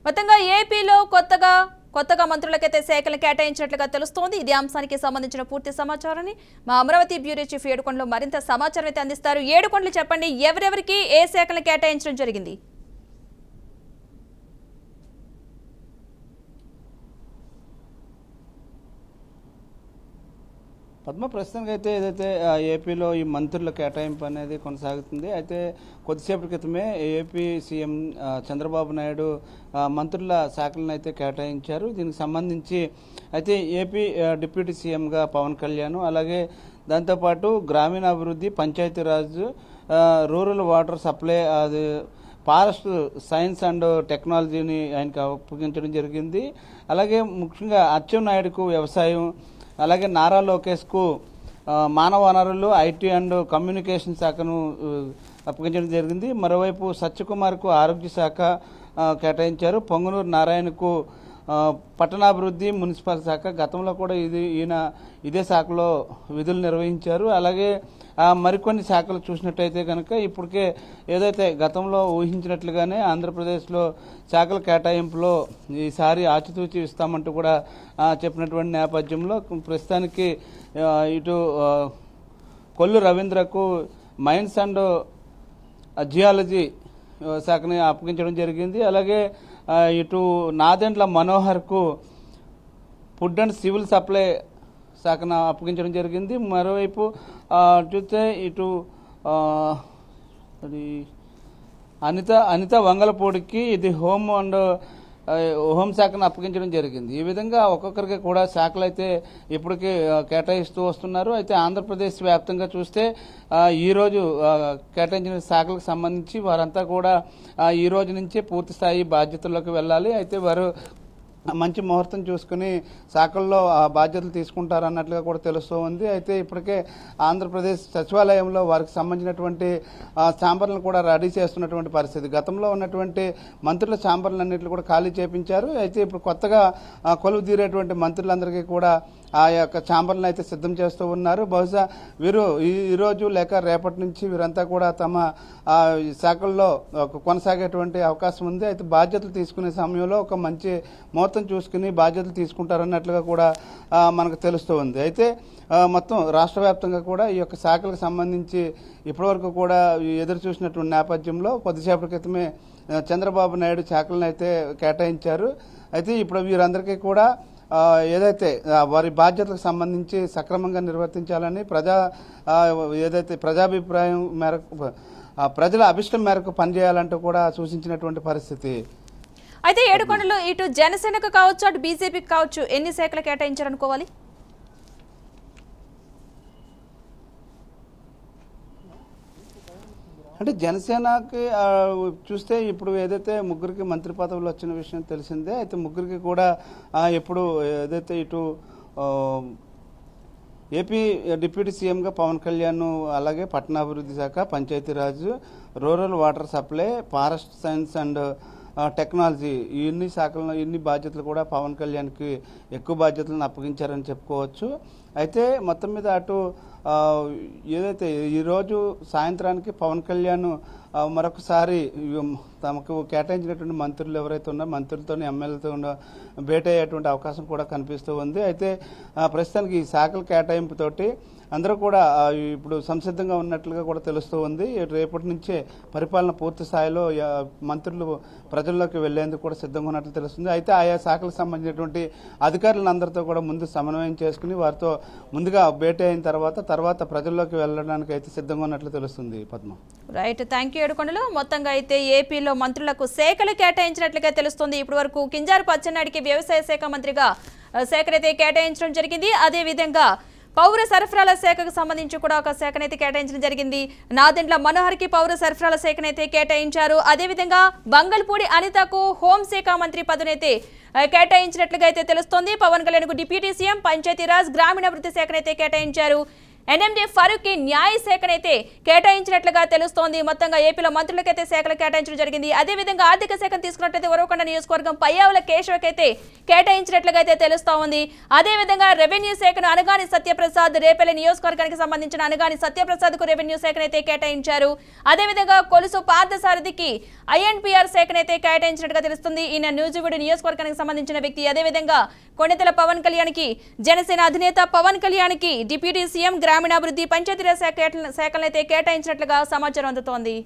మొత్తంగా ఏపీలో కొత్తగా మంత్రులకైతే శాఖలు కేటాయించినట్లుగా తెలుస్తోంది. ఇది అంశానికి సంబంధించిన పూర్తి సమాచారాన్ని మా అమరావతి బ్యూరో చీఫ్ ఏడుకొండలు మరింత సమాచారం అయితే అందిస్తారు. ఏడుకొండలు చెప్పండి, ఎవరెవరికి ఏ శాఖలు కేటాయించడం జరిగింది? పద్మ ప్రస్తుతానికి అయితే ఏదైతే ఏపీలో ఈ మంత్రుల కేటాయింపు అనేది కొనసాగుతుంది. అయితే కొద్దిసేపటి క్రితమే ఏపీ సీఎం చంద్రబాబు నాయుడు మంత్రుల శాఖలను అయితే కేటాయించారు. దీనికి సంబంధించి అయితే ఏపీ డిప్యూటీ సీఎంగా పవన్ కళ్యాణ్, అలాగే దాంతోపాటు గ్రామీణాభివృద్ధి, పంచాయతీరాజ్, రూరల్ వాటర్ సప్లై, అది ఫారెస్ట్ సైన్స్ అండ్ టెక్నాలజీని ఆయనకు అప్పగించడం జరిగింది. అలాగే ముఖ్యంగా అచ్చెన్నాయుడుకు వ్యవసాయం, అలాగే నారా లోకేష్కు మానవ వనరులు, ఐటీ అండ్ కమ్యూనికేషన్ శాఖను అప్పగించడం జరిగింది. మరోవైపు సత్యకుమార్కు ఆరోగ్య శాఖ కేటాయించారు. పొంగునూరు నారాయణకు పట్టణాభివృద్ధి, మున్సిపల్ శాఖ. గతంలో కూడా ఈయన ఇదే శాఖలో విధులు నిర్వహించారు. అలాగే మరికొన్ని శాఖలు చూసినట్టయితే కనుక ఇప్పటికే ఏదైతే గతంలో ఊహించినట్లుగానే ఆంధ్రప్రదేశ్లో శాఖల కేటాయింపులో ఈసారి ఆచితూచి ఇస్తామంటూ కూడా చెప్పినటువంటి నేపథ్యంలో ప్రస్తుతానికి ఇటు కొల్లు రవీంద్రకు మైన్స్ అండ్ జియాలజీ శాఖని అప్పగించడం జరిగింది. అలాగే ఇటు నాదెండ్ల మనోహర్కు ఫుడ్ అండ్ సివిల్ సప్లై శాఖను అప్పగించడం జరిగింది. మరోవైపు చూస్తే ఇటు అది అనిత వంగలపూడికి ఇది హోమ్ అండ్ హోంశాఖను అప్పగించడం జరిగింది. ఈ విధంగా ఒక్కొక్కరికి కూడా శాఖలు అయితే ఇప్పటికీ కేటాయిస్తూ వస్తున్నారు. అయితే ఆంధ్రప్రదేశ్ వ్యాప్తంగా చూస్తే ఈరోజు కేటాయించిన శాఖలకు సంబంధించి వారంతా కూడా ఈ రోజు నుంచే పూర్తి స్థాయి బాధ్యతల్లోకి వెళ్ళాలి. అయితే వారు మంచి ముహూర్తం చూసుకుని శాఖల్లో బాధ్యతలు తీసుకుంటారన్నట్లుగా కూడా తెలుస్తూ ఉంది. అయితే ఇప్పటికే ఆంధ్రప్రదేశ్ సచివాలయంలో వారికి సంబంధించినటువంటి ఛాంబర్లను కూడా రెడీ చేస్తున్నటువంటి పరిస్థితి. గతంలో ఉన్నటువంటి మంత్రుల ఛాంబర్లన్నింటినీ కూడా ఖాళీ చేపించారు. అయితే ఇప్పుడు కొత్తగా కొలువు తీరేటువంటి మంత్రులందరికీ కూడా ఆ యొక్క ఛాంబర్లను అయితే సిద్ధం చేస్తూ ఉన్నారు. బహుశా వీరు ఈరోజు లేక రేపటి నుంచి వీరంతా కూడా తమ శాఖల్లో కొనసాగేటువంటి అవకాశం ఉంది. అయితే బాధ్యతలు తీసుకునే సమయంలో ఒక మంచి ముహూర్తం చూసుకుని బాధ్యతలు తీసుకుంటారన్నట్లుగా కూడా మనకు తెలుస్తూ ఉంది. అయితే మొత్తం రాష్ట్ర వ్యాప్తంగా కూడా ఈ యొక్క శాఖలకు సంబంధించి ఇప్పటివరకు కూడా ఎదురు చూసినటువంటి నేపథ్యంలో కొద్దిసేపటి క్రితమే చంద్రబాబు నాయుడు శాఖలను అయితే కేటాయించారు. అయితే ఇప్పుడు వీరందరికీ కూడా ఏదైతే వారి బాధ్యతలకు సంబంధించి సక్రమంగా నిర్వర్తించాలని ఏదైతే ప్రజాభిప్రాయం మేరకు ప్రజల అభిష్టం మేరకు పనిచేయాలంటూ కూడా సూచించినటువంటి పరిస్థితి. అయితే ఏడుకొండలో ఇటు జనసేనకు కావచ్చు, అటు బీజేపీకి కావచ్చు, ఎన్ని శాఖలు కేటాయించారనుకోవాలి? అంటే జనసేనకి చూస్తే ఇప్పుడు ఏదైతే ముగ్గురికి మంత్రి పదవులు వచ్చిన విషయం తెలిసిందే. అయితే ముగ్గురికి కూడా ఎప్పుడు ఏదైతే ఇటు ఏపీ డిప్యూటీ సీఎంగా పవన్ కళ్యాణ్, అలాగే పట్టణాభివృద్ధి శాఖ, Panchayati Raj, rural water supply, forest science and technology, ఇన్ని శాఖలను ఇన్ని బాధ్యతలు కూడా పవన్ కళ్యాణ్కి ఎక్కువ బాధ్యతలను అప్పగించారని చెప్పుకోవచ్చు. అయితే మొత్తం మీద అటు ఏదైతే ఈరోజు సాయంత్రానికి పవన్ కళ్యాణ్ మరొకసారి తమకు కేటాయించినటువంటి మంత్రులు ఎవరైతే ఉన్నారో మంత్రులతో ఎమ్మెల్యేలతో భేటీ అయ్యేటువంటి అవకాశం కూడా కనిపిస్తూ ఉంది. అయితే ప్రస్తుతానికి ఈ శాఖల కేటాయింపుతోటి అందరూ కూడా ఇప్పుడు సంసిద్ధంగా ఉన్నట్లుగా కూడా తెలుస్తూ ఉంది. రేపటి నుంచే పరిపాలన పూర్తి స్థాయిలో మంత్రులు ప్రజల్లోకి వెళ్లేందుకు కూడా సిద్ధంగా ఉన్నట్లు తెలుస్తుంది. అయితే ఆయా శాఖలకు సంబంధించినటువంటి అధికారులందరితో కూడా ముందు సమన్వయం చేసుకుని వారితో ముందుగా భేటీ అయిన తర్వాత ప్రజల్లోకి వెళ్ళడానికి అయితే సిద్ధంగా ఉన్నట్లు తెలుస్తుంది. పద్మ. రైట్, థ్యాంక్ యూ ఏడుకొండలు. మొత్తంగా అయితే ఏపీలో మంత్రులకు శాఖలు కేటాయించినట్లుగా తెలుస్తుంది. ఇప్పటి వరకు కింజారపు అచ్చెన్నాయుడికి వ్యవసాయ శాఖ మంత్రిగా శాఖనైతే కేటాయించడం జరిగింది. అదేవిధంగా పౌర సరఫరాల శాఖకు సంబంధించి కూడా ఒక శాఖనైతే కేటాయించడం జరిగింది. నాదెండ్ల మనోహర్కి పౌర సరఫరాల శాఖనైతే కేటాయించారు. అదేవిధంగా బంగల్పూడి అనితకు హోంశాఖ మంత్రి పదవినైతే కేటాయించినట్లుగా అయితే తెలుస్తోంది. పవన్ కళ్యాణ్కు డిప్యూటీ సీఎం, పంచాయతీరాజ్, గ్రామీణాభివృద్ధి శాఖనైతే కేటాయించారు. ఎన్ఎండి ఫరూక్ కి న్యాయ శాఖనైతే కేటాయించినట్లుగా తెలుస్తోంది. మొత్తంగా ఏపీలో మంత్రులకైతే శాఖలు కేటాయించడం జరిగింది. అదేవిధంగా ఆర్థిక శాఖను తీసుకున్నట్లయితే ఉరవకొండ నియోజకవర్గం పయ్యావుల కేశవకైతే కేటాయించినట్లుగా అయితే తెలుస్తా ఉంది. అదేవిధంగా రెవెన్యూ శాఖను అనగాని సత్యప్రసాద్, రేపల్లి నియోజకవర్గానికి సంబంధించిన అనగాని సత్యప్రసాద్ కు రెవెన్యూ శాఖనైతే కేటాయించారు. అదేవిధంగా కొలుసు పార్థసారథికి ఐఎన్పిఆర్ శాఖనైతే కేటాయించినట్టుగా తెలుస్తుంది. ఈయన న్యూజివీడు నియోజకవర్గానికి సంబంధించిన వ్యక్తి. అదేవిధంగా కొణితెల పవన్ కళ్యాణ్ కి, జనసేన అధినేత పవన్ కళ్యాణ్ కి డిప్యూటీ సీఎం గ్రామీణాభివృద్ధి పంచాయతీరాజ్ శాఖలైతే కేటాయించినట్లుగా సమాచారం అందుతోంది.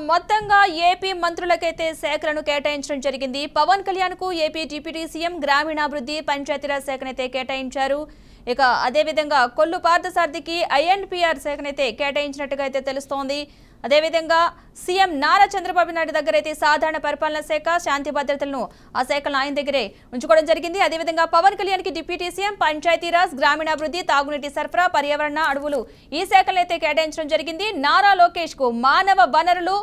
మొత్తంగా ఏపీ మంత్రులకైతే శాఖలను కేటాయించడం జరిగింది. పవన్ కళ్యాణ్ కు ఏపీ డిప్యూటీ సీఎం గ్రామీణాభివృద్ధి పంచాయతీరాజ్ శాఖనైతే కేటాయించారు. ఇక అదేవిధంగా కొల్లు పార్థసారథికి ఐఎన్పిఆర్ శాఖనైతే కేటాయించినట్టుగా అయితే తెలుస్తోంది. అదేవిధంగా సీఎం నారా చంద్రబాబు నాయుడు దగ్గర అయితే సాధారణ పరిపాలన శాఖ, శాంతి భద్రతలను ఆ శాఖలను ఆయన దగ్గరే ఉంచుకోవడం జరిగింది. అదేవిధంగా పవన్ కళ్యాణ్ కి డిప్యూటీ సీఎం పంచాయతీరాజ్, గ్రామీణాభివృద్ధి, తాగునీటి సరఫరా, పర్యావరణ, అడవులు ఈ శాఖలను అయితే కేటాయించడం జరిగింది. నారా లోకేష్ కు మానవ వనరులు,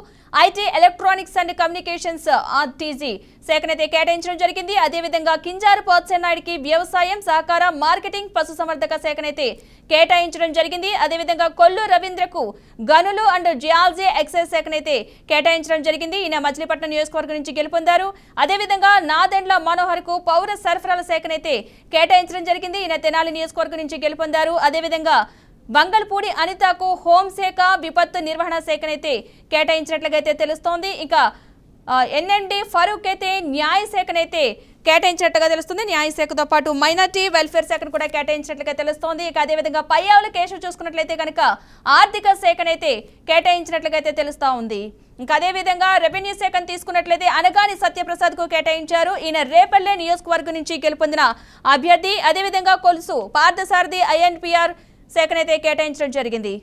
IT, electronics and communications RTG శాఖనైతే కేటాయించడం జరిగింది. అదేవిధంగా కింజారపు అచ్చెన్నాయుడికి వ్యవసాయం, సహకార, మార్కెటింగ్, పశుసంవర్ధక శాఖనైతే కేటాయించడం జరిగింది. అదేవిధంగా కొల్లు రవీంద్రకు గనులు అండ్ జియాలజీ ఎక్సైజ్ శాఖనైతే కేటాయించడం జరిగింది. ఈయన మచిలీపట్నం నియోజకవర్గం నుంచి గెలుపొందారు. అదేవిధంగా నాదెండ్ల మనోహర్ కు పౌర సరఫరాల శాఖనైతే కేటాయించడం జరిగింది. ఈయన తెనాలి నియోజకవర్గం నుంచి గెలుపొందారు. అదేవిధంగా బంగల్పూడి అనితకు హోంశాఖ, విపత్తు నిర్వహణ శాఖనైతే కేటాయించినట్లుగా అయితే తెలుస్తోంది. ఇక ఎన్ఎండి ఫరూక్ అయితే న్యాయ శాఖనైతే కేటాయించినట్టుగా తెలుస్తుంది. న్యాయ శాఖతో పాటు మైనార్టీ వెల్ఫేర్ శాఖను కూడా కేటాయించినట్లుగా తెలుస్తోంది. ఇక అదేవిధంగా పయ్యావుల కేశవ్ చూసుకున్నట్లయితే కనుక ఆర్థిక శాఖనైతే కేటాయించినట్లుగా అయితే తెలుస్తా ఉంది. ఇంకా అదేవిధంగా రెవెన్యూ శాఖను తీసుకున్నట్లయితే అనగాని సత్యప్రసాద్ కు కేటాయించారు. ఈయన రేపల్లె నియోజకవర్గం నుంచి గెలుపొందిన అభ్యర్థి. అదేవిధంగా కొలుసు పార్థసారథి ఐఎన్పిఆర్ శాఖనైతే కేటాయించడం జరిగింది.